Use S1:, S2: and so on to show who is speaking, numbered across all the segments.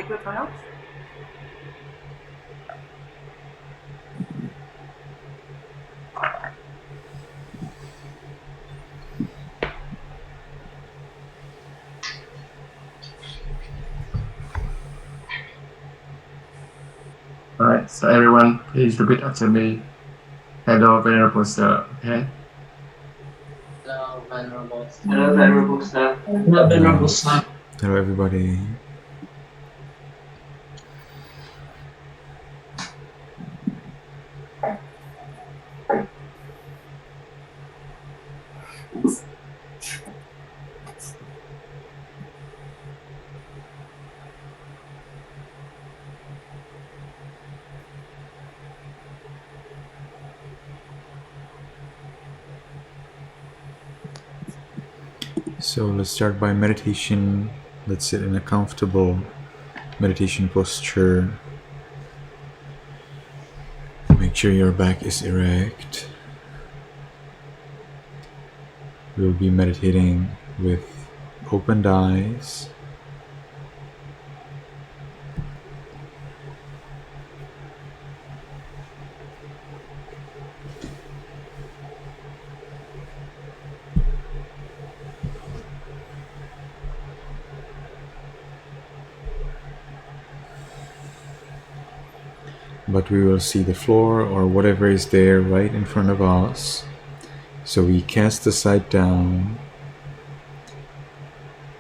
S1: microphone off.
S2: Alright, so everyone, please repeat after me. Hello, Venerable Sir. Okay?
S3: Hello, Venerable Sir.
S4: Hello, Venerable Sir.
S3: Hello, Venerable Sir.
S5: Hello, everybody. So let's start by meditation. Let's sit in a comfortable meditation posture. Make sure your back is erect. We'll be meditating with opened eyes. But we will see the floor or whatever is there right in front of us. So we cast the sight down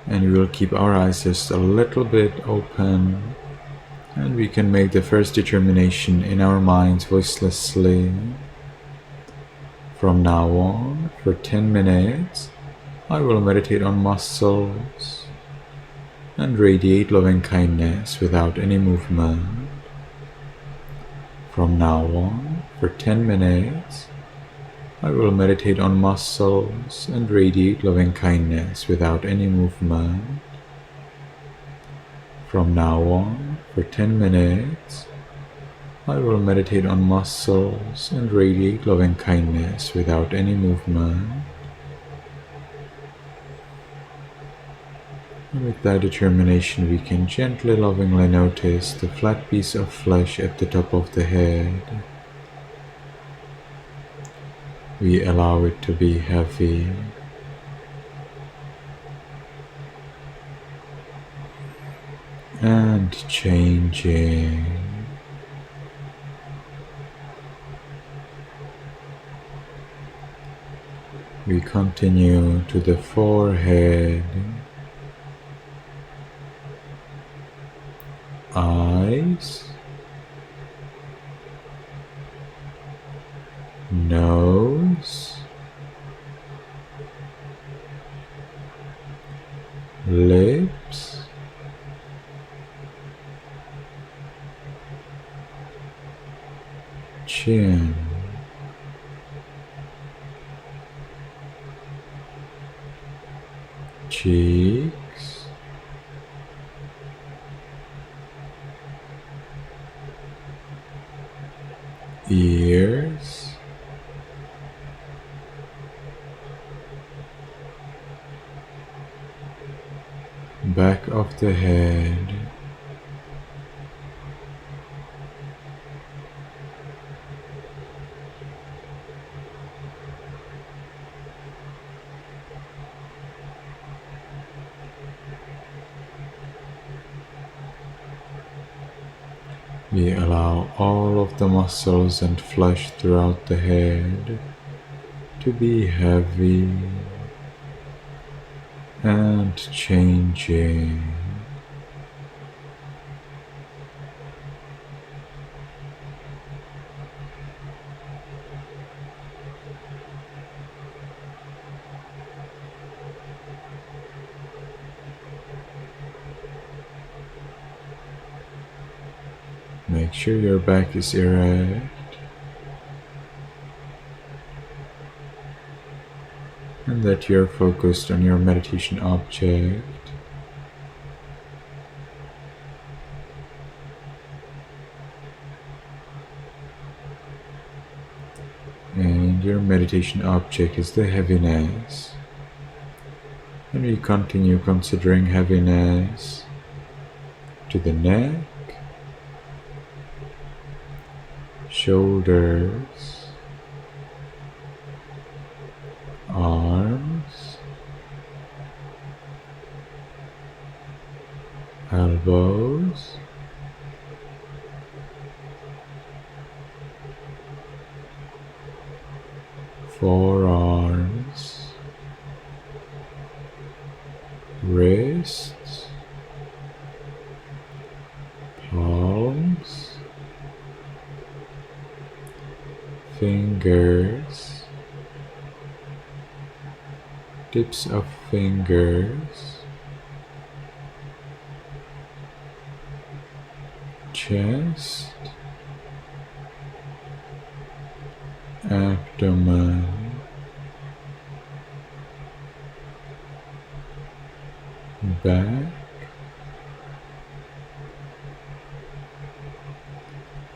S5: and we will keep our eyes just a little bit open, and we can make the first determination in our minds voicelessly. From now on, for 10 minutes, I will meditate on muscles and radiate loving kindness without any movement. From now on, for 10 minutes, I will meditate on muscles and radiate loving kindness without any movement. From now on, for 10 minutes, I will meditate on muscles and radiate loving kindness without any movement. And with that determination, we can gently, lovingly notice the flat piece of flesh at the top of the head. We allow it to be heavy. And changing. We continue to the forehead, eyes, nose, lips, chin, cheeks, ears, back of the head, we allow all of the muscles and flesh throughout the head to be heavy and changing. Make sure your back is erect and that you're focused on your meditation object. And your meditation object is the heaviness. And we continue considering heaviness to the neck, shoulders, arms, elbows, forearms, wrists, palms, fingers, tips of fingers, chest, abdomen, back.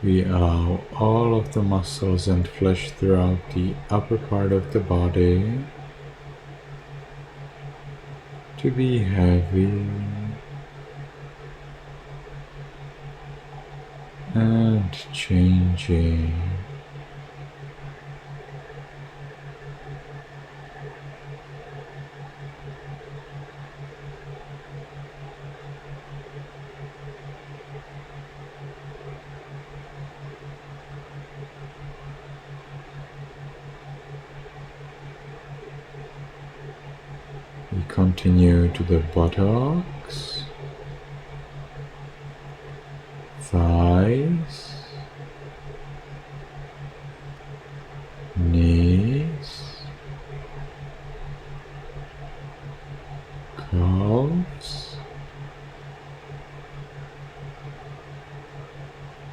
S5: We allow all of the muscles and flesh throughout the upper part of the body to be heavy and changing. We continue to the buttocks, thighs, knees, calves,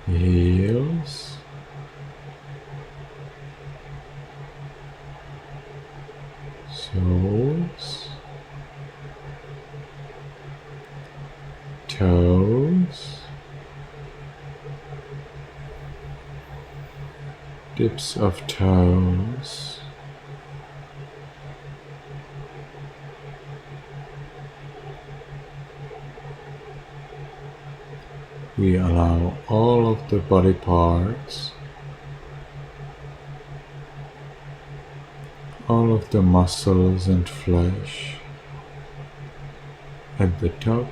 S5: heels, soles, toes, tips of toes, we allow all of the body parts, all of the muscles and flesh at the top,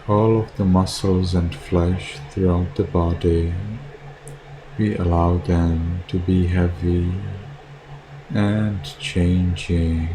S5: all of the muscles and flesh throughout the body, we allow them to be heavy and changing.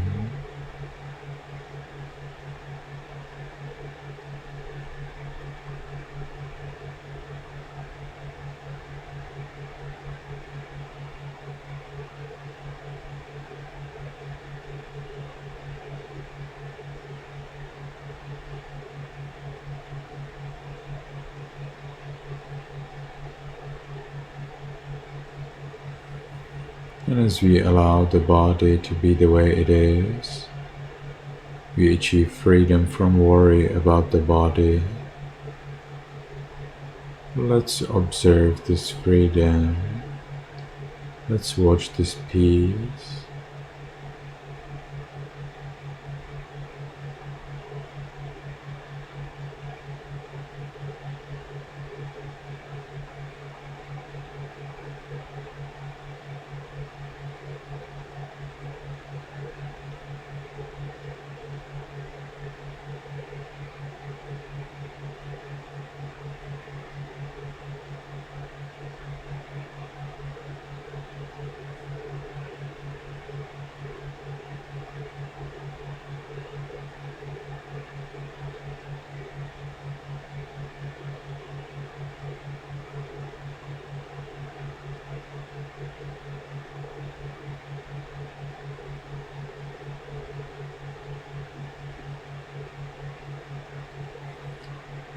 S5: And as we allow the body to be the way it is, we achieve freedom from worry about the body. Let's observe this freedom. Let's watch this peace.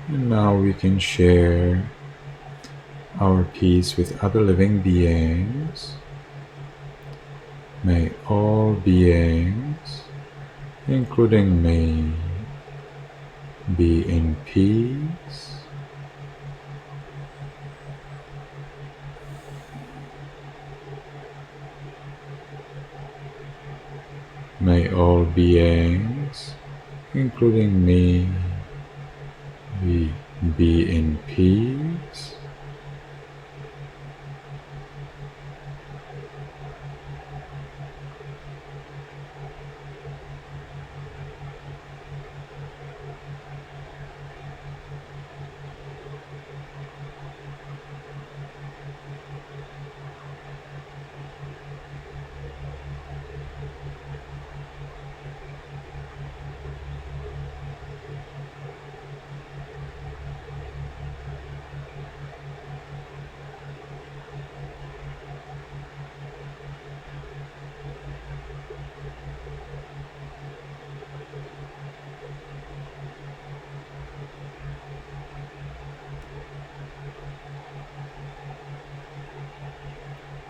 S5: And now we can share our peace with other living beings. May all beings, including me, be in peace. May all beings, including me, We be in peace.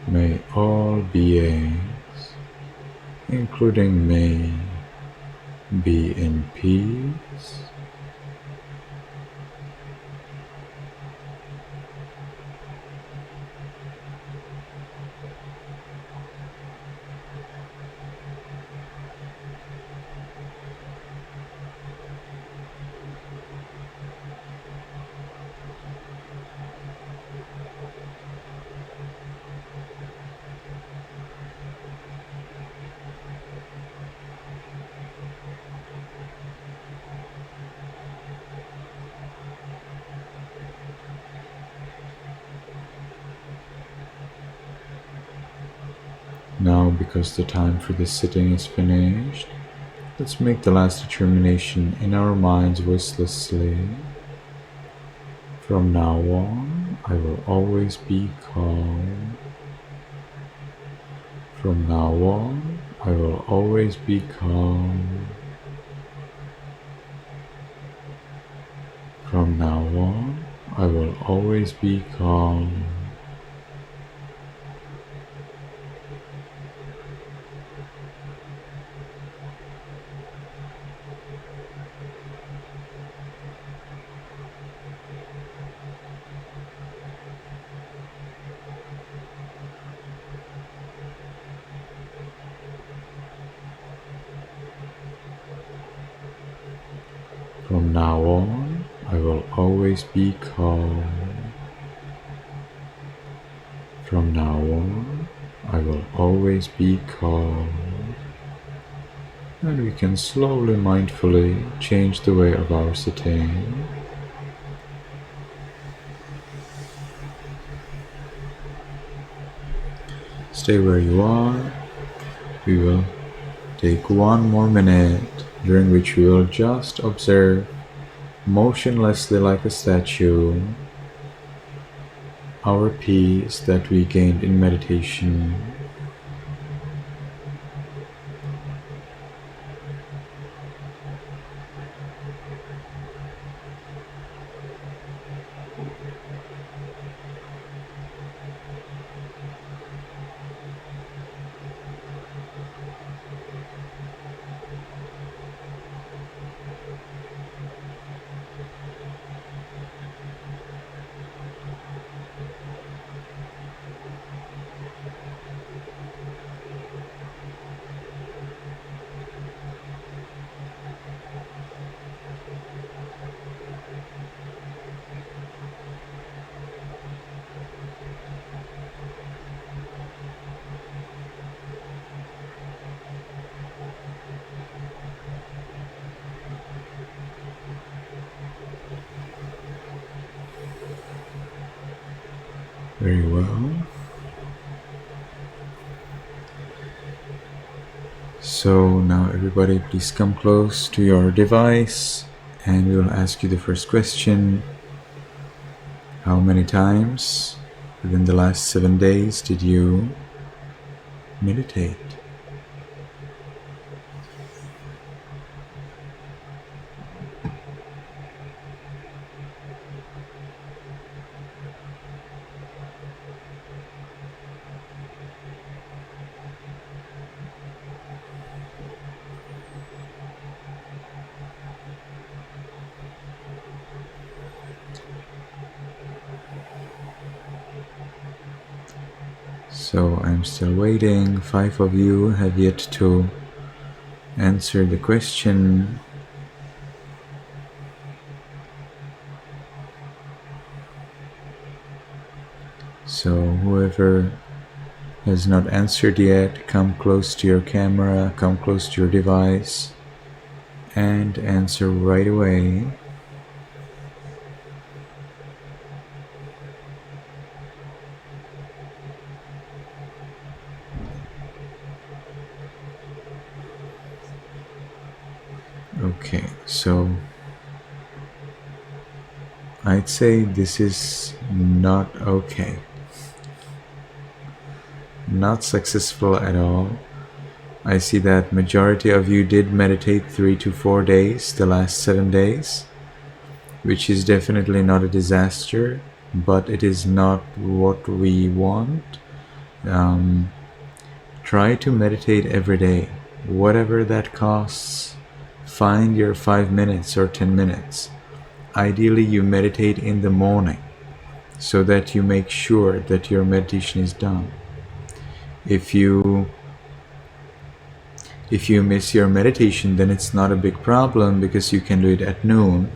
S5: May all beings, including me, be in peace. Now, because the time for this sitting is finished, let's make the last determination in our minds voicelessly. From now on, I will always be calm. From now on, I will always be calm. From now on, I will always be calm. From now on, I will always be calm. From now on, I will always be calm. And we can slowly, mindfully change the way of our sitting. Stay where you are. We will take 1 more minute, during which we will just observe motionlessly like a statue our peace that we gained in meditation. Very well. So now everybody please come close to your device and we will ask you the first question. How many times within the last 7 days did you meditate? So I'm still waiting. 5 of you have yet to answer the question. So whoever has not answered yet, come close to your camera, come close to your device, and answer right away. Okay, so I'd say this is not okay. Not successful at all. I see that majority of you did meditate 3 to 4 days, the last 7 days, which is definitely not a disaster, but it is not what we want. Try to meditate every day, whatever that costs. Find your 5 minutes or 10 minutes. Ideally, you meditate in the morning so that you make sure that your meditation is done. If you miss your meditation, then it's not a big problem because you can do it at noon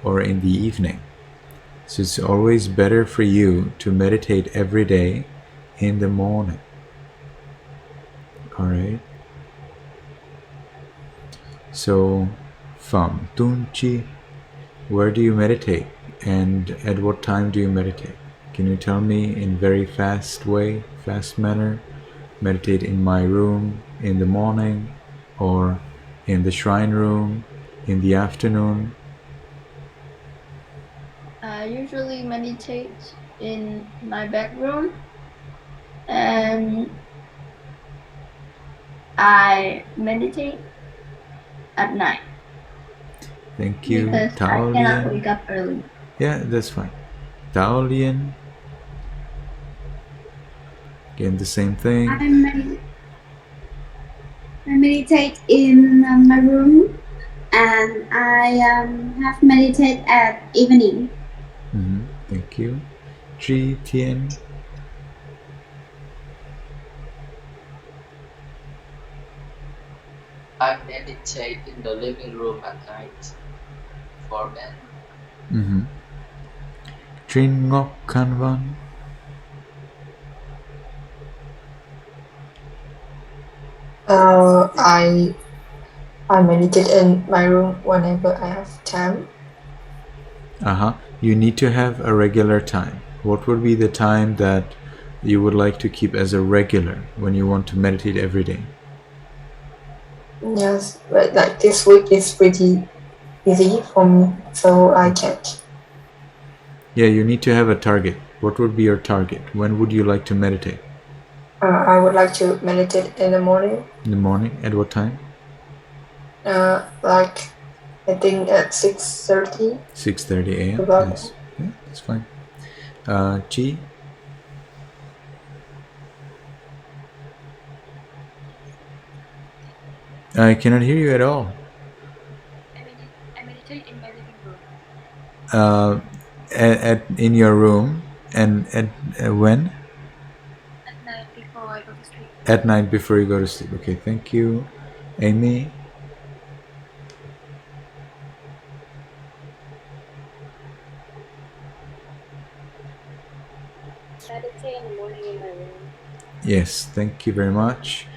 S5: or in the evening. So it's always better for you to meditate every day in the morning. Alright? So, Pham Tunchi, where do you meditate and at what time do you meditate? Can you tell me in very fast manner? Meditate in my room in the morning or in the shrine room in the afternoon?
S1: I usually meditate in my bedroom and I meditate at night.
S5: Thank you.
S1: Because I cannot wake up early.
S5: Yeah, that's fine. Taolian. Again, the same thing.
S4: I meditate in my room, and I have meditate at evening.
S5: Thank you. Tri Tien.
S3: I meditate in the living room at night for bed.
S5: Trin Ngok Kanvan.
S6: I meditate in my room whenever I have time.
S5: You need to have a regular time. What would be the time that you would like to keep as a regular when you want to meditate every day?
S6: Yes, but like this week is pretty easy for me, so I can't.
S5: Yeah, you need to have a target. What would be your target? When would you like to meditate?
S6: I would like to meditate in the morning.
S5: In the morning? At what time?
S6: Like I think at 6:30.
S5: 6:30 a.m.
S6: About
S5: Yes. Yeah, that's fine. Chi? I cannot hear you at all.
S4: I meditate in my living room.
S5: In your room and at when?
S4: At night before I go to sleep.
S5: At night before you go to sleep. Okay, thank you. Amy?
S4: Meditate in the morning in my room.
S5: Yes, thank you very much.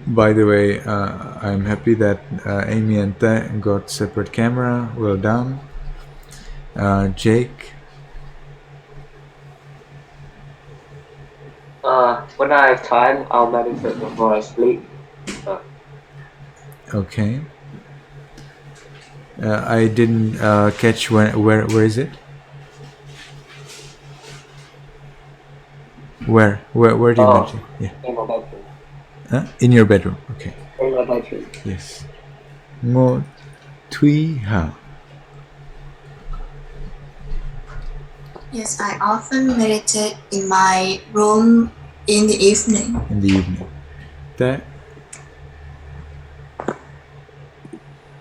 S5: By the way, I'm happy that Amy and Te got separate camera. Well done. Jake?
S7: When I have time, I'll meditate before I sleep.
S5: Okay. I didn't catch where is it? Where do you meditate? Yeah.
S7: In my bedroom.
S5: In your bedroom. Okay.
S7: In my bedroom.
S5: Yes. Ngo Tui Ha.
S8: Yes, I often meditate in my room in the evening.
S5: In the evening. That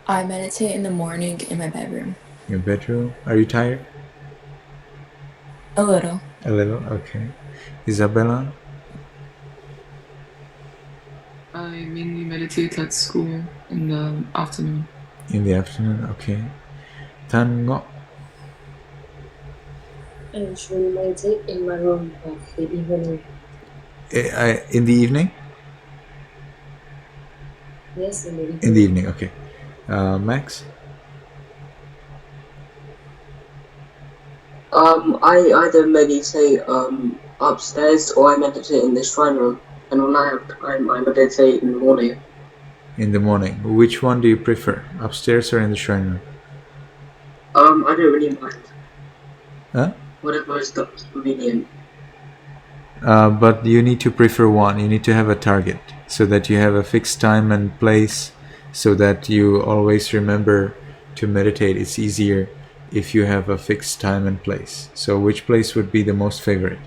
S9: I meditate in the morning in my bedroom.
S5: your bedroom. Are you tired?
S9: A little.
S5: A little. Okay. Isabella.
S10: I mainly meditate at school in the afternoon.
S5: In the afternoon. Okay. Tan Ngo.
S11: I usually meditate in my room at the evening.
S5: In the evening?
S11: Yes, in the evening.
S5: In the evening, okay. Max?
S7: I either meditate upstairs or I meditate in the shrine room. And when I have time, I meditate in the morning.
S5: In the morning. Which one do you prefer? Upstairs or in the shrine room?
S7: I don't really mind.
S5: Huh?
S7: Whatever is the convenient.
S5: But you need to prefer one. You need to have a target so that you have a fixed time and place so that you always remember to meditate. It's easier if you have a fixed time and place. So which place would be the most favorite?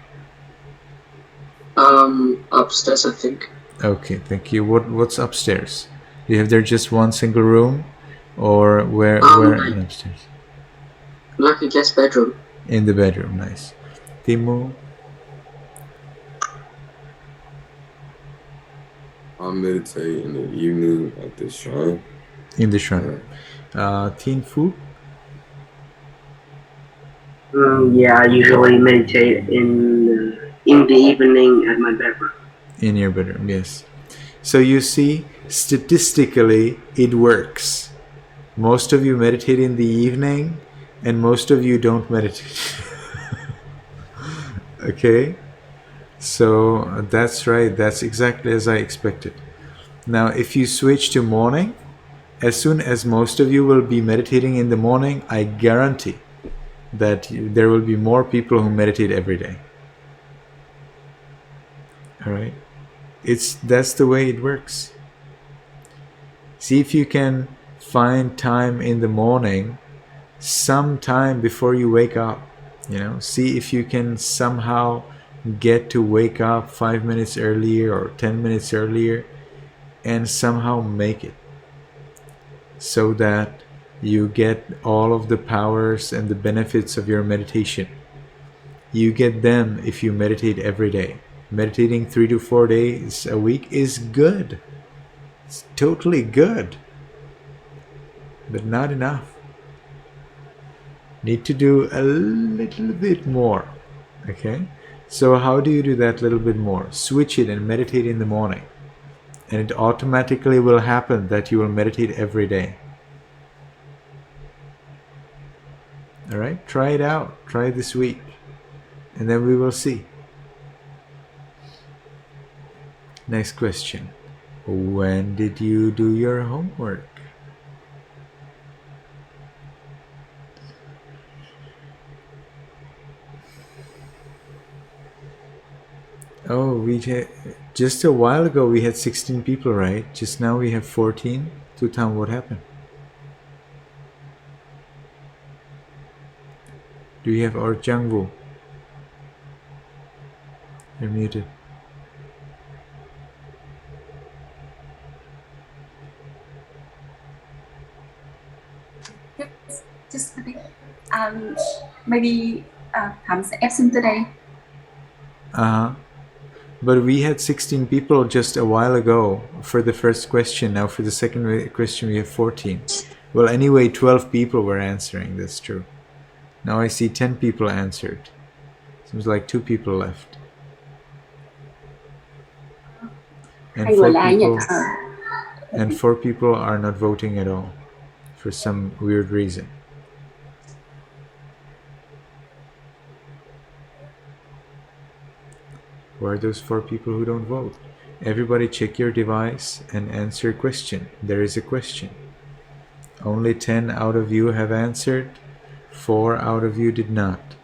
S7: Upstairs, I think.
S5: Okay, thank you. What's upstairs? Do you have there just one single room, or where in upstairs?
S7: Like a guest bedroom.
S5: In the bedroom, nice. Timo?
S12: I meditate in the evening at the shrine.
S5: In the shrine. Teen Fu?
S13: Yeah, I usually meditate in the evening at my bedroom.
S5: In your bedroom, yes. So you see, statistically, it works. Most of you meditate in the evening, and most of you don't meditate. Okay? So that's right. That's exactly as I expected. Now, if you switch to morning, as soon as most of you will be meditating in the morning, I guarantee that there will be more people who meditate every day. All right? That's the way it works. See if you can find time in the morning, some time before you wake up. See if you can somehow get to wake up 5 minutes earlier or 10 minutes earlier and somehow make it so that you get all of the powers and the benefits of your meditation. You get them if you meditate every day. Meditating 3 to 4 days a week is good. It's totally good, but not enough. Need to do a little bit more. Okay? So how do you do that little bit more? Switch it and meditate in the morning. And it automatically will happen that you will meditate every day. Alright? Try it out. Try it this week. And then we will see. Next question. When did you do your homework? Oh, just a while ago we had 16 people, right? Just now we have 14. Tutam, what happened? Do you have our Jangwu? You're muted.
S14: Just a bit. Maybe I'm absent today.
S5: But we had 16 people just a while ago for the first question. Now for the second question we have 14. Well, anyway, 12 people were answering. That's true. Now I see 10 people answered. Seems like 2 people left. And 4 people are not voting at all for some weird reason. Who are those 4 people who don't vote? Everybody check your device and answer a question. There is a question. Only 10 out of you have answered. 4 out of you did not.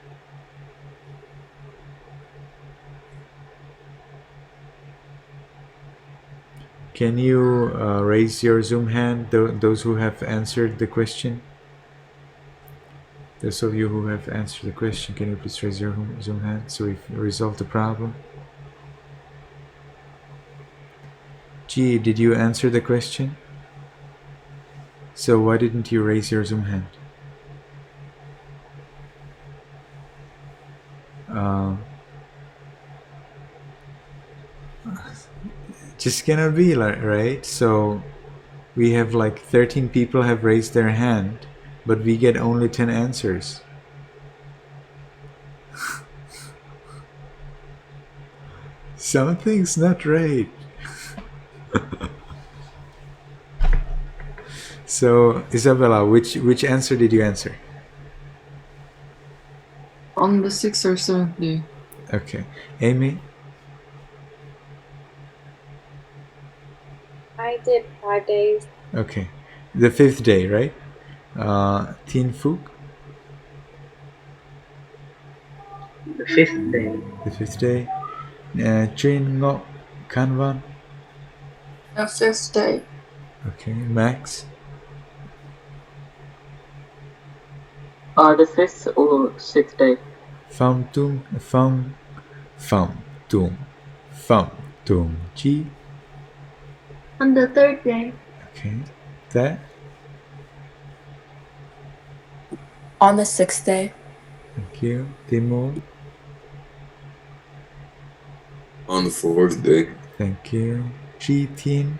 S5: Can you raise your Zoom hand, those who have answered the question? Those of you who have answered the question, can you please raise your Zoom hand so we resolve the problem? G, did you answer the question? So why didn't you raise your Zoom hand? Just cannot be, right? So we have like 13 people have raised their hand, but we get only 10 answers. Something's not right. So, Isabella, which answer did you answer?
S10: On the 6th or 7th day.
S5: Okay. Amy?
S11: I did 5 days.
S5: Okay. The 5th day, right? Tin Fook?
S13: The 5th day.
S5: The 5th day. Chin Ngok Kanwan?
S1: The 5th day.
S5: Okay. Max?
S7: The 5th or 6th day.
S5: Pham Tum Chi?
S1: On the 3rd day.
S5: Okay. That?
S9: On the 6th day.
S5: Thank you. Timur?
S12: On the 4th day.
S5: Thank you. Chi Tin?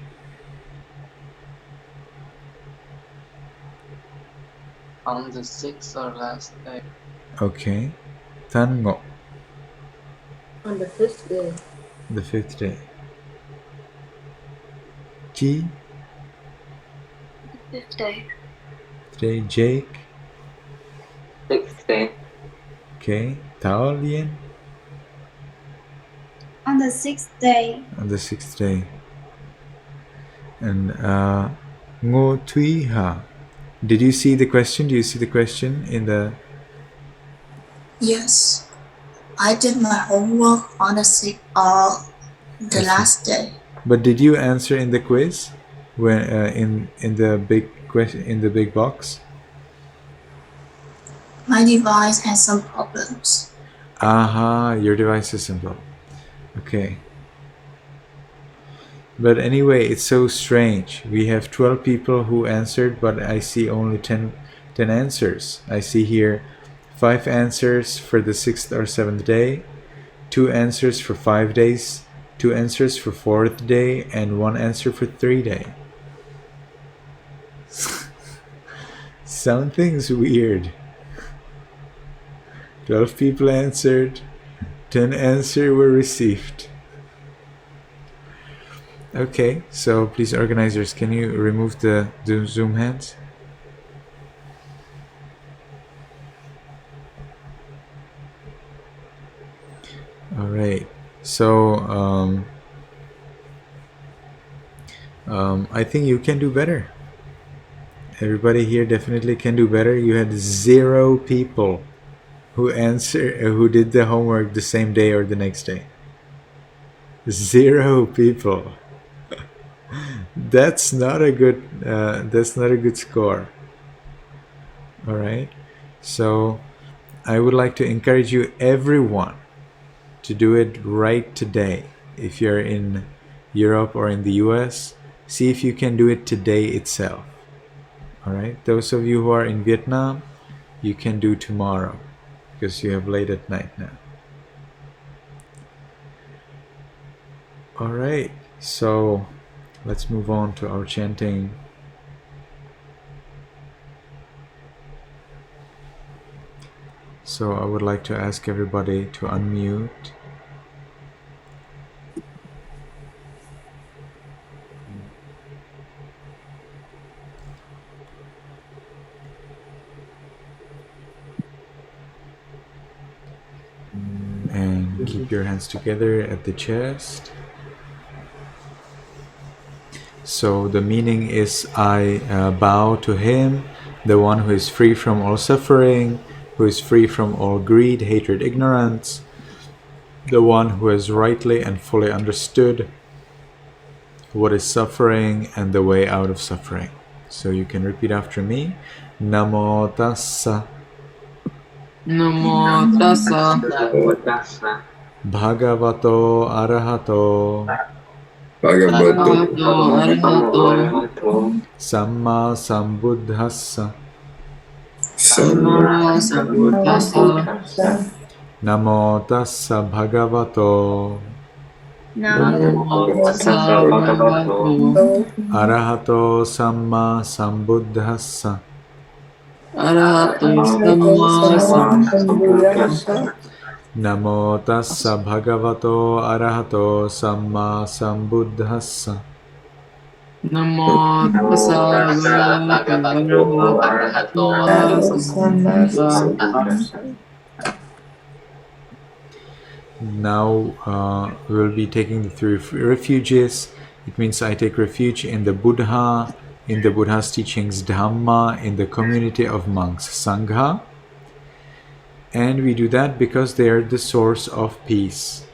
S3: On the 6th or last day.
S5: Okay. Tan Ngok?
S11: On the 5th day.
S5: The 5th day. Chi?
S1: The 5th day.
S5: Today, Jake?
S7: 6th day.
S5: Okay. Tao Lien?
S4: On the 6th day.
S5: On the 6th day. And Ngo Tui Ha. Did you see the question? Do you see the question in the...
S8: Yes. I did my homework on the 6th of the last day.
S5: But did you answer in the quiz? When in the big question in the big box?
S8: My device has some problems.
S5: Aha, your device is simple. Okay. But anyway, it's so strange. We have 12 people who answered, but I see only 10 answers. I see here 5 answers for the 6th or 7th day, 2 answers for 5 days, 2 answers for 4th day, and 1 answer for 3 day. Something's weird. 12 people answered, 10 answers were received. Okay, so please organizers, can you remove the Zoom hands? All right, so I think you can do better. Everybody here definitely can do better. You had 0 people who did the homework the same day or the next day. 0 people. That's not a good score. All right, so I would like to encourage you, everyone, to do it right today. If you're in Europe or in the US, see if you can do it today itself. All right, those of you who are in Vietnam, you can do tomorrow because you have late at night now. All right, so let's move on to our chanting. So I would like to ask everybody to unmute. And keep your hands together at the chest. So the meaning is, I bow to him, the one who is free from all suffering, who is free from all greed, hatred, ignorance, the one who has rightly and fully understood what is suffering and the way out of suffering. So you can repeat after me. Namo tassa.
S10: Namo tassa.
S5: Bhagavato arahato.
S10: Bhagavato arahato.
S5: Samma sambuddhassa.
S10: Samma sambuddhassa.
S5: Namo tassa bhagavato.
S10: Namo tassa bhagavato.
S5: Arahato samma sambuddhassa.
S10: Arahato samma sambuddhassa.
S5: Namo tassa bhagavato arahato samma sambuddhassa.
S10: Namo tassa bhagavato arahato samma.
S5: Now we'll be taking the three refuges. It means I take refuge in the Buddha, in the Buddha's teachings Dhamma, in the community of monks Sangha. And we do that because they are the source of peace.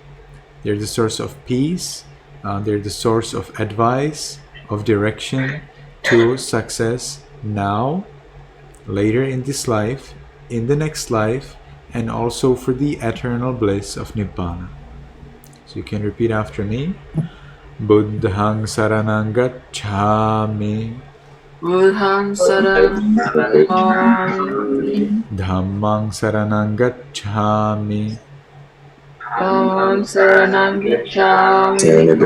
S5: They're the source of peace. They're the source of advice, of direction to success now, later in this life, in the next life, and also for the eternal bliss of Nibbana. So you can repeat after me. Buddhang saranang gacchami.
S10: Buddhang saranang gacchami.
S5: Dhammang saranang gacchami.
S10: Dhammang saranang gacchami.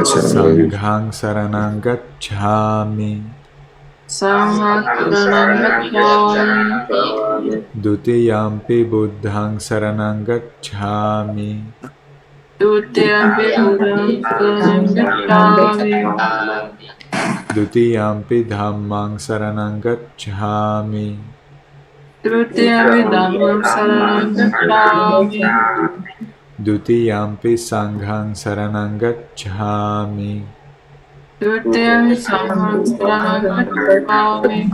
S5: Sanghang saranang gacchami.
S10: Sanghang saranang gacchami.
S5: Dutiyampi buddhang saranang gacchami.
S10: Dutiyampi buddhang saranang gacchami.
S5: Dutiyampi dhammang saranang gacchami.
S10: Dutiyampi dhammang saranang gacchami.
S5: Dutiyampi sanghang saranang gacchami.
S10: Dutiyampi sanghang saranang gacchami.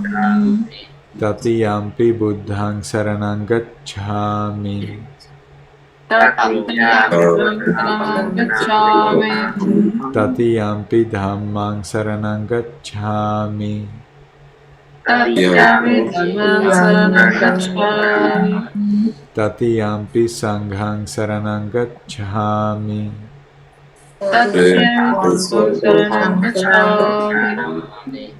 S5: Tatiyampi buddhang saranang gacchami.
S10: Tatiyampi buddhang saranang gacchami.
S5: Tatiyampi dhammang saranang gacchami.
S10: Tatiyampi dhammang saranang gacchami.
S5: Tatiyampi sanghang saranang gacchami.
S10: Tatiyampi saranang gacchami.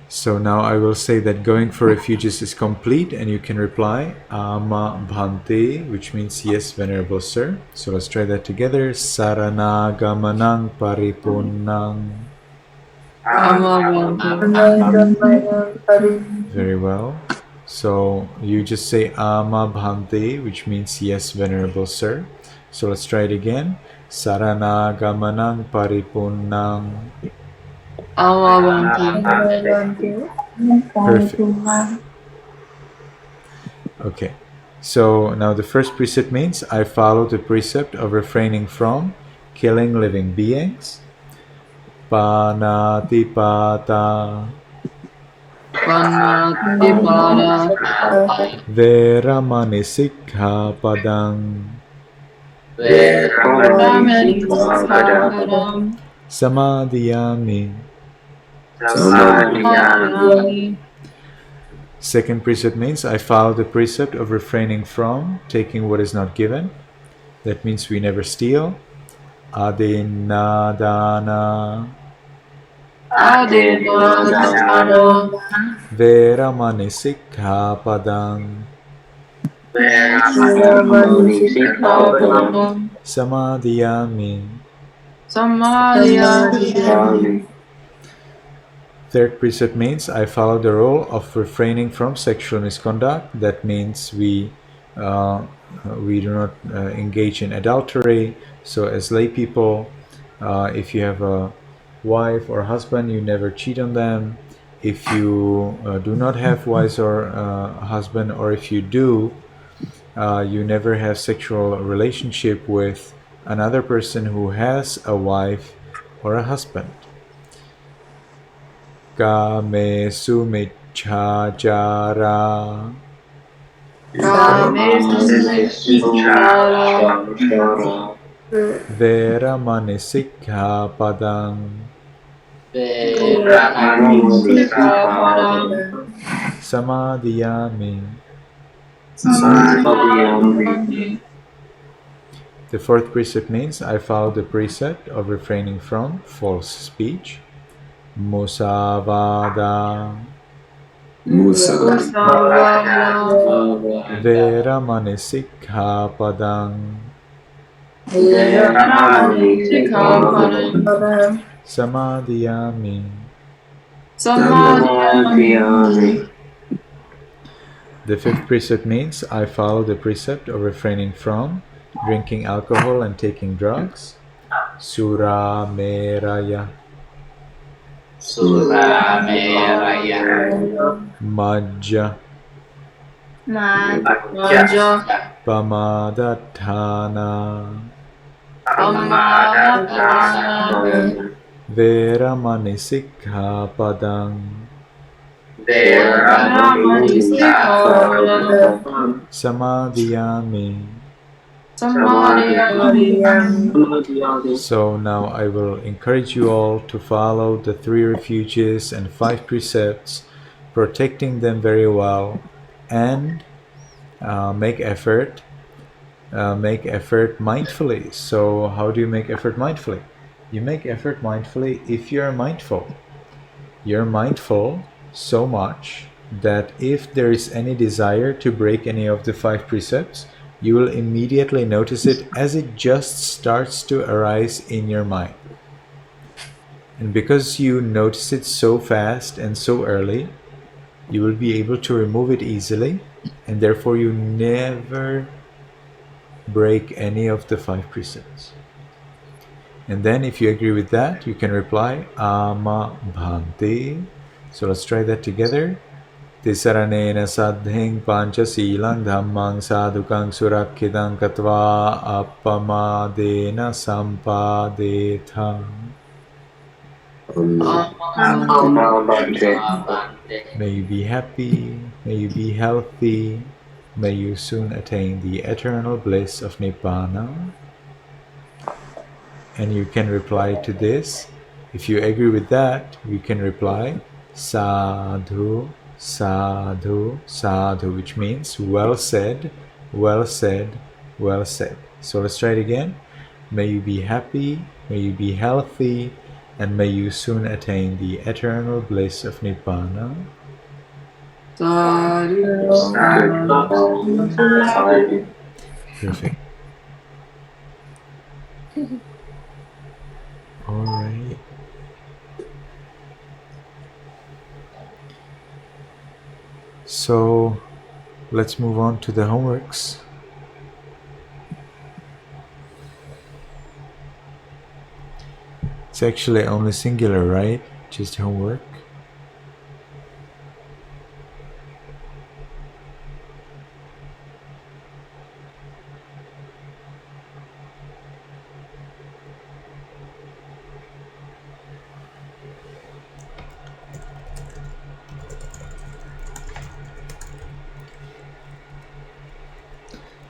S5: So now I will say that going for refuges is complete, and you can reply Ama Bhante, which means yes, Venerable Sir. So let's try that together. Saranagamanang paripunnang. Very well. So you just say Ama Bhante, which means yes, Venerable Sir. So let's try it again. Saranagamanang paripunnang. Perfect. Okay. So now the first precept means I follow the precept of refraining from killing living beings. Panatipata.
S10: Panatipata.
S5: Veramani sikkhapadang.
S10: Veramani sikkhapadang.
S5: Samadhiyami. Second precept means I follow the precept of refraining from taking what is not given. That means we never steal. Adinadana.
S10: Adinadana.
S5: Veramani sikkhapadang.
S10: Veramani sikkhapadang.
S5: Samadhiyami.
S10: Samadhiyami.
S5: Third precept means I follow the rule of refraining from sexual misconduct. That means we do not engage in adultery. So as lay people, if you have a wife or husband, you never cheat on them. If you do not have wife or husband, or if you do, you never have sexual relationship with another person who has a wife or a husband. Kamesu miccācara. Veramani sikkhapadang. Samadhiyami. The fourth precept means I follow the precept of refraining from false speech. Musavada. Veramani sikkhapadang. Samadhiyami. The fifth precept means I follow the precept of refraining from drinking alcohol and taking drugs. Sura meraya.
S3: Sura meraya.
S5: Majja.
S1: Manja.
S5: Pamadatthana.
S1: Pamadana.
S5: Veramani sikkhapadam.
S1: Veramani Sikhapadam.
S5: Samadhiyami.
S1: Samadhiyam.
S5: So now I will encourage you all to follow the 3 refuges and 5 precepts, protecting them very well, and make effort mindfully. So how do you make effort mindfully? You make effort mindfully if you're mindful. You're mindful so much that if there is any desire to break any of the 5 precepts, you will immediately notice it as it just starts to arise in your mind. And because you notice it so fast and so early, you will be able to remove it easily, and therefore you never break any of the 5 precepts. And then if you agree with that, you can reply Ama Bhante. So let's try that together. Tisaranena sadhing pancha silang dhammang sadhukang surakkhitam katva appamadena sampadetham. May you be happy, may you be healthy, may you soon attain the eternal bliss of Nibbana. And you can reply to this. If you agree with that, you can reply Sadhu, Sadhu, Sadhu, which means well said, well said, well said. So let's try it again. May you be happy, may you be healthy, and may you soon attain the eternal bliss of Nibbana. Perfect. All right. So let's move on to the homeworks. It's actually only singular, right? Just homework.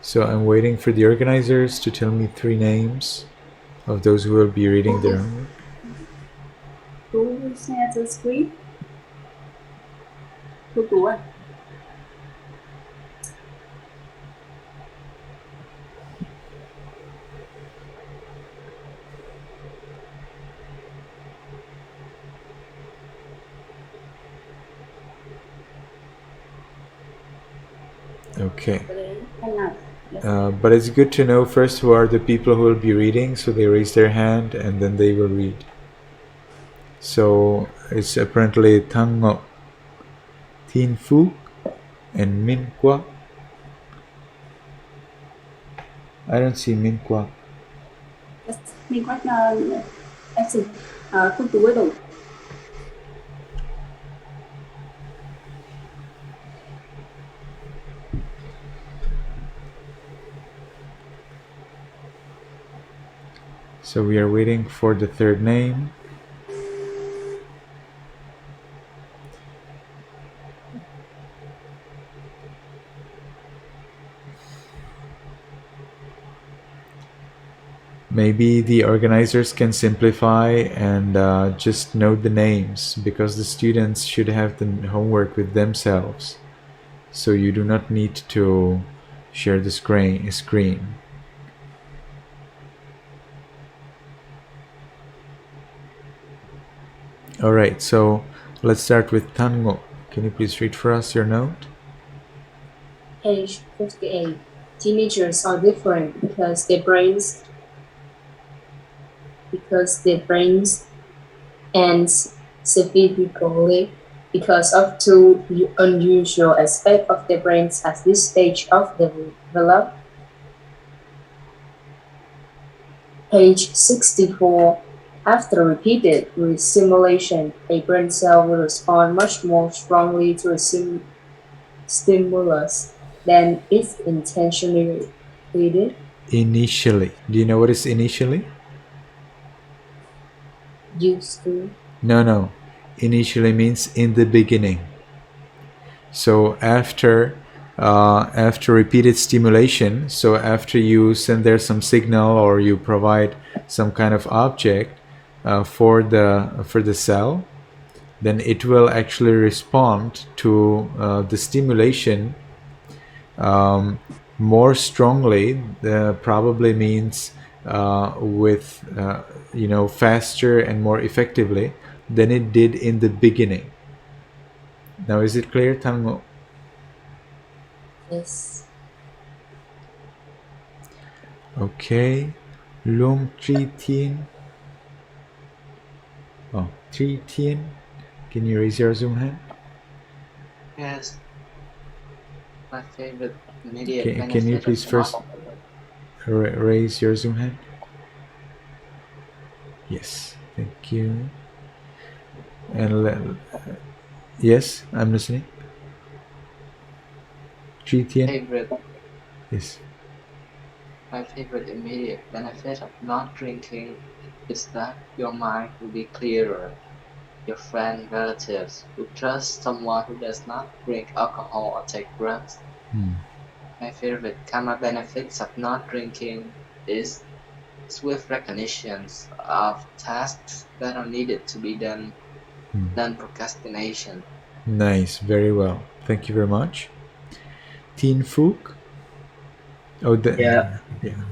S5: So I'm waiting for the organizers to tell me 3 names of those who will be reading their homework.
S14: Who will share the screen? Who?
S5: Okay. But it's good to know first who are the people who will be reading, so they raise their hand and then they will read. So it's apparently Tango, Tin Phu, and Min Kwa. I don't see Min Kwa.
S14: Yes, mình quát action. Không tú với đủ.
S5: So we are waiting for the 3rd name. Maybe the organizers can simplify and just note the names, because the students should have the homework with themselves. So you do not need to share the screen. Alright, so let's start with Tango. Can you please read for us your note?
S11: Page 58. Teenagers are different because their brains and cerebrally because of two unusual aspects of the brains at this stage of development. Page 64. After repeated stimulation, a brain cell will respond much more strongly to a stimulus than its intentionally repeated.
S5: Initially. Do you know what is initially?
S11: Used to.
S5: No. Initially means in the beginning. So after repeated stimulation, so after you send there some signal or you provide some kind of object for the cell, then it will actually respond to the stimulation more strongly. Probably means with faster and more effectively than it did in the beginning. Now, is it clear, Tango?
S11: Yes.
S5: Okay. Lung Tri Tien. Oh, Tri Tien. Can you raise your Zoom hand?
S3: Yes. My favorite immediate
S5: Can you
S3: benefit
S5: please
S3: of not.
S5: first raise your Zoom hand? Yes. Thank you. And yes, I'm listening. Tri Tien.
S3: Favorite.
S5: Yes.
S3: My favorite immediate benefit of not drinking is that your mind will be clearer. Your friend, relatives will trust someone who does not drink alcohol or take drugs. My favorite karma benefits of not drinking is swift recognitions of tasks that are needed to be done, non-procrastination.
S5: Nice. Very well. Thank you very much. Teen Fook. Oh,
S13: Yeah.
S5: Yeah.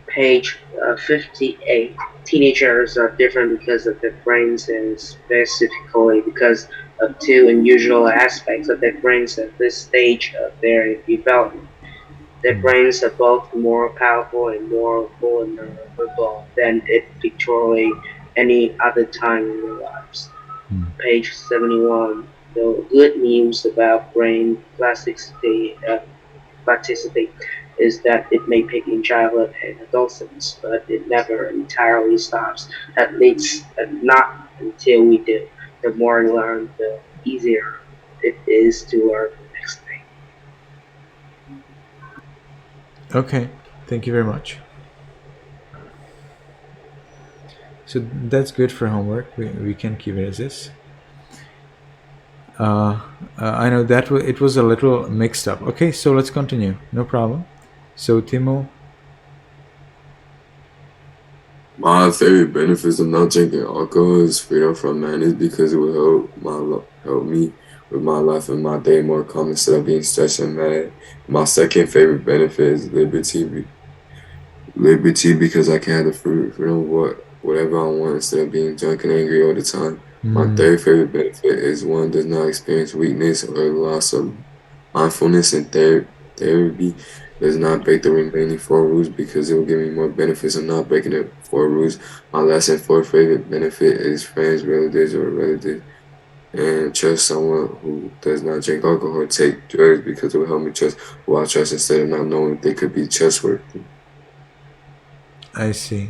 S13: Page 58. Teenagers are different because of their brains and specifically because of two unusual aspects of their brains at this stage of their development. Their brains are both more powerful and more vulnerable than at literally any other time in their lives. Page 71. The good news about brain plasticity is that it may peak in childhood and adolescence, but it never entirely stops. At least not until we do. The more we learn, the easier it is to learn the next thing.
S5: Okay. Thank you very much. So that's good for homework. We can keep it as is. I know that it was a little mixed up. Okay, so let's continue. No problem. So Timo.
S12: My favorite benefits of not drinking alcohol is freedom from madness because it will help me with my life and my day more calm instead of being stressed and mad. My second favorite benefit is liberty because I can have the freedom of whatever I want instead of being drunk and angry all the time. My third favorite benefit is one does not experience weakness or loss of mindfulness, and therapy does not break the remaining four rules because it will give me more benefits of not breaking the four rules. My last and fourth favorite benefit is friends, relatives, and trust someone who does not drink alcohol or take drugs because it will help me trust who I trust instead of not knowing if they could be trustworthy.
S5: I see.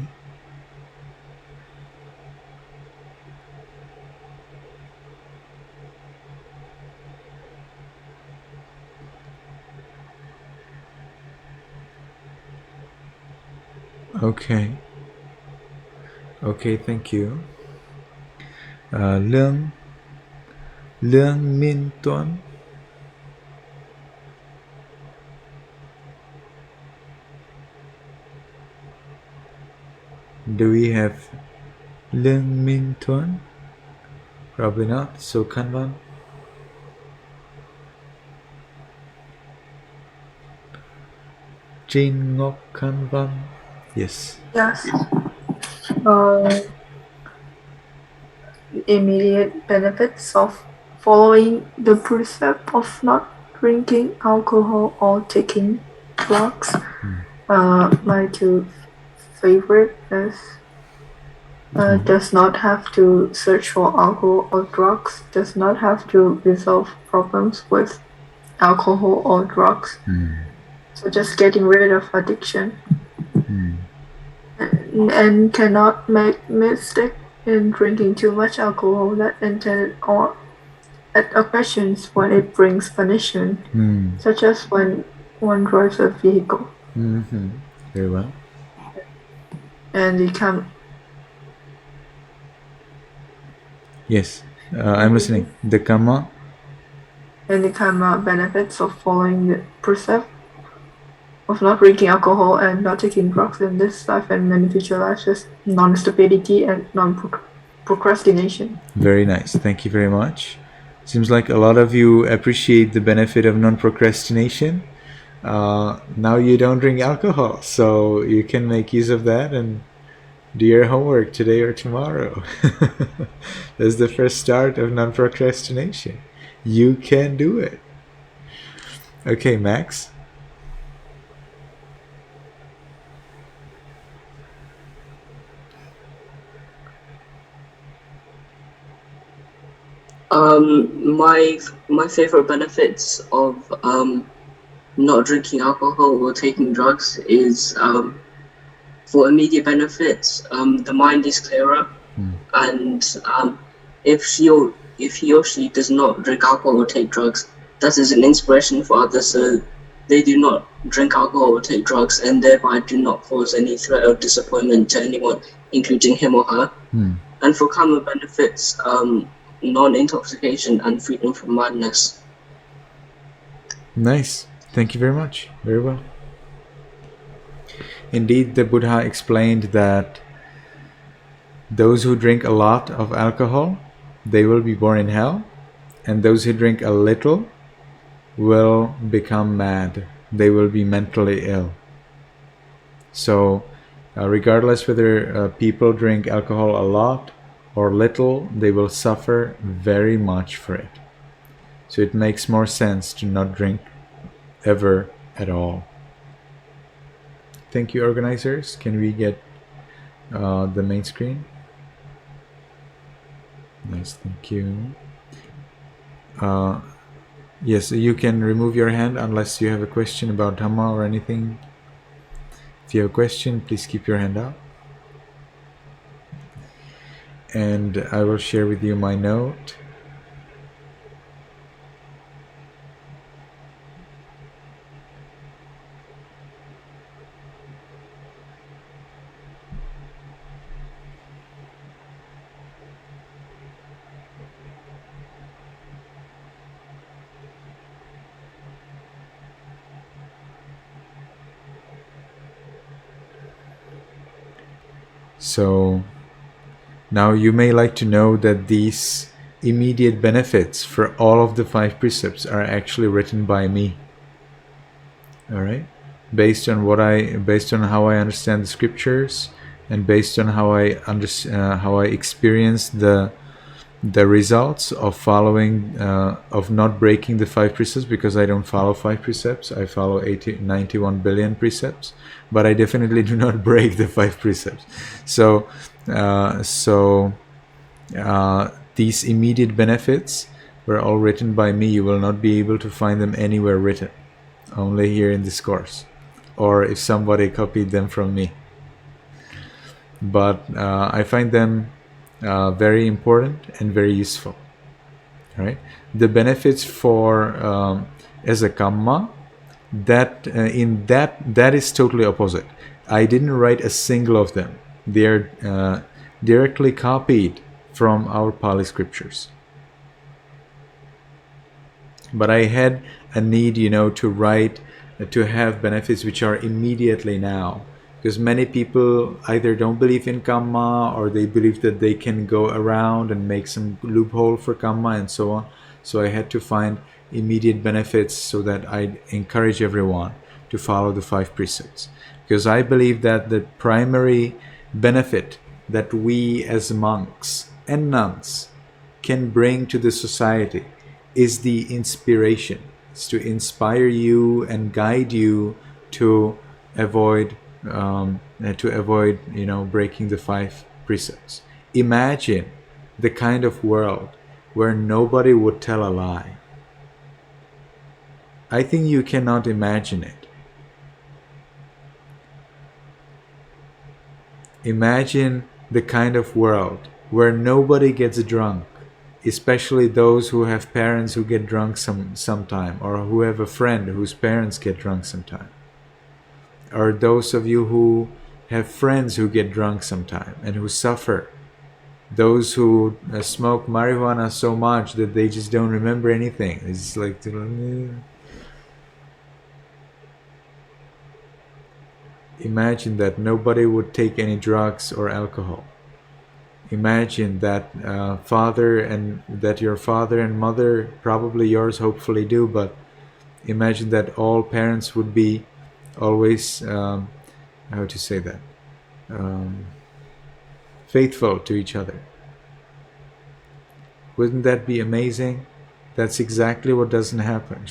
S5: Okay. Okay, thank you. Lương Minh Tuấn. Do we have Lương Minh Tuấn? Probably not. So Kanban. Jin Ngok Kanban. Yes.
S10: Yes. Immediate benefits of following the precept of not drinking alcohol or taking drugs. My two favorite is Does not have to search for alcohol or drugs, does not have to resolve problems with alcohol or drugs. So just getting rid of addiction. And cannot make mistake in drinking too much alcohol that intended or at occasions when it brings punishment, such as when one drives a vehicle.
S5: Very well.
S10: And become.
S5: Yes, I'm listening. The karma.
S10: And the karma benefits of following the precept of not drinking alcohol and not taking drugs in this life and many future lives, just non-stupidity and non-procrastination.
S5: Very nice. Thank you very much. Seems like a lot of you appreciate the benefit of non-procrastination. Now you don't drink alcohol, so you can make use of that and do your homework today or tomorrow. That's the first start of non-procrastination. You can do it. Okay, Max.
S7: My favorite benefits of not drinking alcohol or taking drugs is for immediate benefits. The mind is clearer, and if he or she does not drink alcohol or take drugs, that is an inspiration for others. So they do not drink alcohol or take drugs, and thereby do not cause any threat or disappointment to anyone, including him or her. And for karma benefits, non-intoxication and freedom from madness.
S5: Nice. Thank you very much. Very well. Indeed, the Buddha explained that those who drink a lot of alcohol, they will be born in hell, and those who drink a little will become mad. They will be mentally ill. So, regardless whether people drink alcohol a lot or little, they will suffer very much for it. So it makes more sense to not drink ever at all. Thank you, organizers. Can we get the main screen? Nice, thank you. Yes, you can remove your hand unless you have a question about Dhamma or anything. If you have a question, please keep your hand up. And I will share with you my note. So now you may like to know that these immediate benefits for all of the 5 precepts are actually written by me. All right, based on how I understand the scriptures, and based on how I experience the results of following of not breaking the 5 precepts, because I don't follow 5 precepts. I follow 91 billion precepts, but I definitely do not break the 5 precepts. So these immediate benefits were all written by me. You will not be able to find them anywhere written, only here in this course, or if somebody copied them from me. But I find them very important and very useful. Right? The benefits for as a kamma, that is totally opposite. I didn't write a single of them. They are directly copied from our Pali scriptures. But I had a need, to write, to have benefits which are immediately now. Because many people either don't believe in kamma, or they believe that they can go around and make some loophole for kamma and so on. So I had to find immediate benefits so that I encourage everyone to follow the 5 precepts. Because I believe that the primary benefit that we as monks and nuns can bring to the society is the inspiration. It's to inspire you and guide you to avoid breaking the 5 precepts. Imagine the kind of world where nobody would tell a lie. I think you cannot imagine it. Imagine the kind of world where nobody gets drunk, especially those who have parents who get drunk sometime, or who have a friend whose parents get drunk sometime, or those of you who have friends who get drunk sometime and who suffer, those who smoke marijuana so much that they just don't remember anything. It's like, imagine that nobody would take any drugs or alcohol. Imagine that that your father and mother, probably yours, hopefully do, but imagine that all parents would be always, how to say that, faithful to each other. Wouldn't that be amazing? That's exactly what doesn't happen.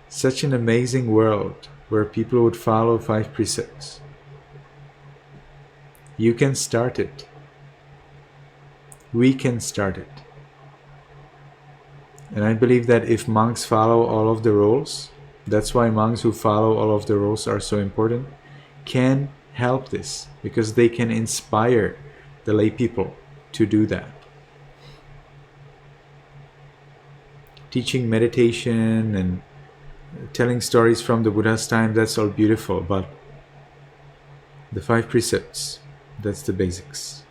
S5: Such an amazing world where people would follow 5 precepts. You can start it. We can start it. And I believe that if monks follow all of the rules, that's why monks who follow all of the rules are so important, can help this, because they can inspire the lay people to do that. Teaching meditation and telling stories from the Buddha's time, that's all beautiful, but the 5 precepts, that's the basics.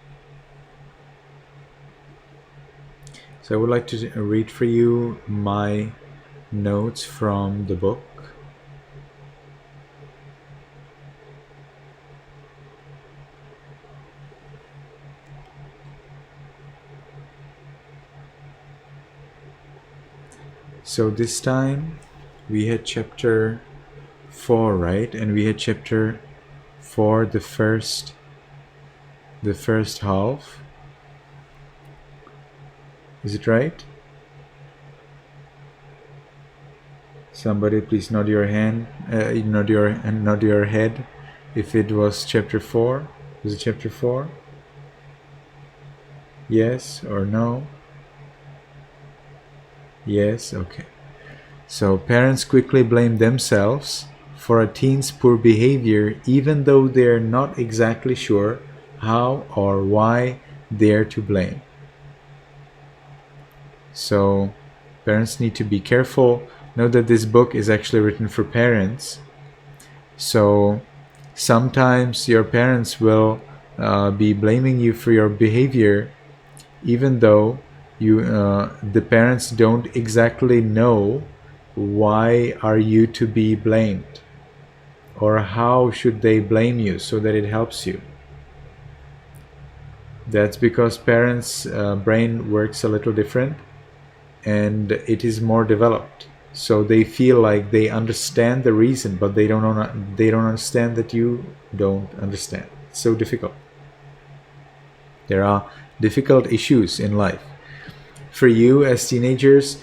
S5: So I would like to read for you my notes from the book. So this time we had chapter 4, right? And we had chapter 4, the first half. Is it right? Somebody please nod your hand, nod your head if it was chapter 4. Was it chapter 4? Yes or no? Yes, okay. So parents quickly blame themselves for a teen's poor behavior, even though they're not exactly sure how or why they're to blame. So parents need to be careful. Note that this book is actually written for parents. So sometimes your parents will be blaming you for your behavior, even though the parents don't exactly know why are you to be blamed, or how should they blame you so that it helps you. That's because parents' brain works a little different and it is more developed. So they feel like they understand the reason, but they don't understand that you don't understand. It's so difficult. There are difficult issues in life. For you as teenagers,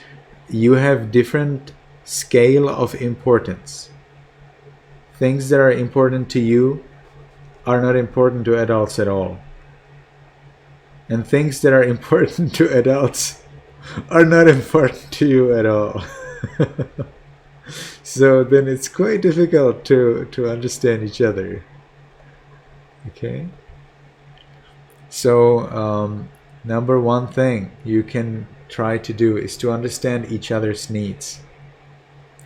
S5: you have different scale of importance. Things that are important to you are not important to adults at all. And things that are important to adults are not important to you at all. So then it's quite difficult to understand each other. Okay? So number one thing you can try to do is to understand each other's needs.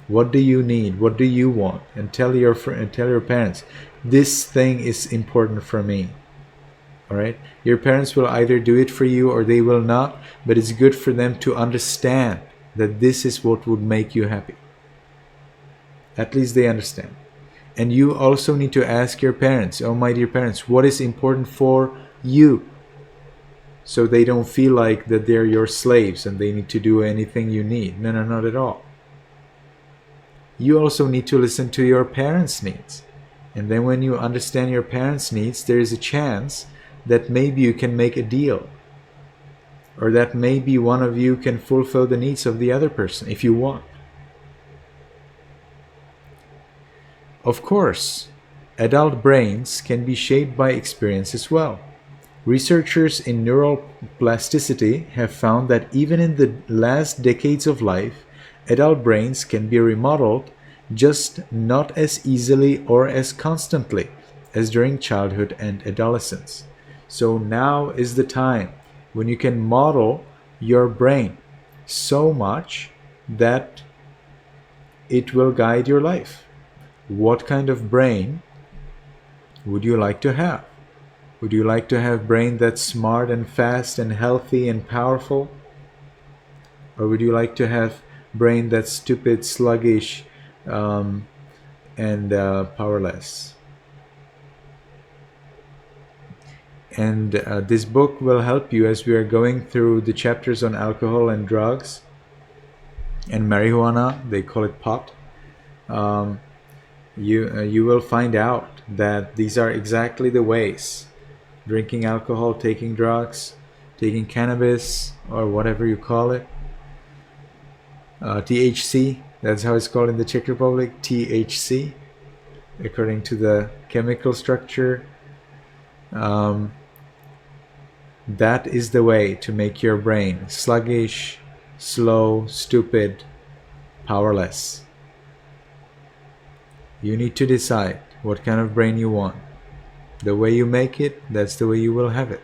S5: What do you need? What do you want? And tell your parents, this thing is important for me. All right? Your parents will either do it for you or they will not, but it's good for them to understand that this is what would make you happy. At least they understand. And you also need to ask your parents, oh my dear parents, what is important for you? So they don't feel like that they're your slaves and they need to do anything you need. No, not at all. You also need to listen to your parents' needs. And then when you understand your parents' needs, there is a chance that maybe you can make a deal. Or that maybe one of you can fulfill the needs of the other person if you want. Of course, adult brains can be shaped by experience as well. Researchers in neural plasticity have found that even in the last decades of life, adult brains can be remodeled, just not as easily or as constantly as during childhood and adolescence. So now is the time when you can model your brain so much that it will guide your life. What kind of brain would you like to have? Would you like to have a brain that's smart and fast and healthy and powerful? Or would you like to have a brain that's stupid, sluggish, and powerless? And this book will help you as we are going through the chapters on alcohol and drugs and marijuana. They call it pot. You will find out that these are exactly the ways: drinking alcohol, taking drugs, taking cannabis, or whatever you call it. THC, that's how it's called in the Czech Republic, THC, according to the chemical structure. That is the way to make your brain sluggish, slow, stupid, powerless. You need to decide what kind of brain you want. The way you make it, that's the way you will have it.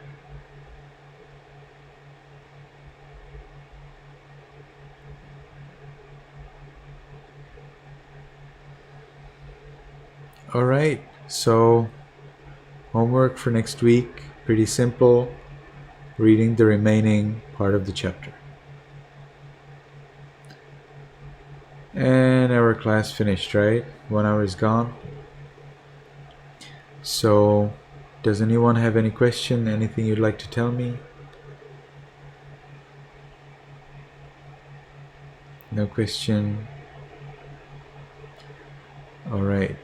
S5: Alright, so homework for next week, pretty simple. Reading the remaining part of the chapter. And our class finished, right? 1 hour is gone. So, does anyone have any question? Anything you'd like to tell me? No question? Alright.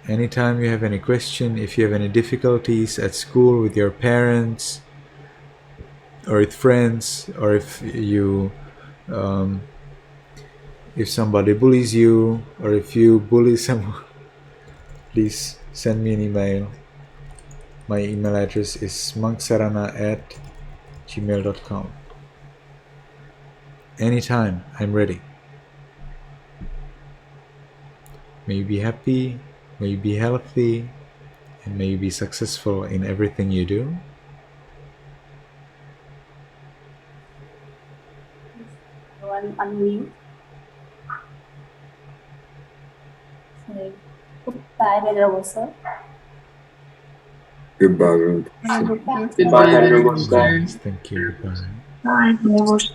S5: Anytime you have any question, if you have any difficulties at school with your parents, or with friends, or if you if somebody bullies you, or if you bully someone, please send me an email. My email address is monksarana@gmail.com. Anytime, I'm ready. May you be happy, may you be healthy, and may you be successful in everything you do.
S14: One unmute. Say goodbye, Venerable Sir.
S12: Goodbye, Venerable Sir.
S1: Goodbye, Venerable Sir.
S5: Thank you. Goodbye.
S1: Bye, Venerable Sir.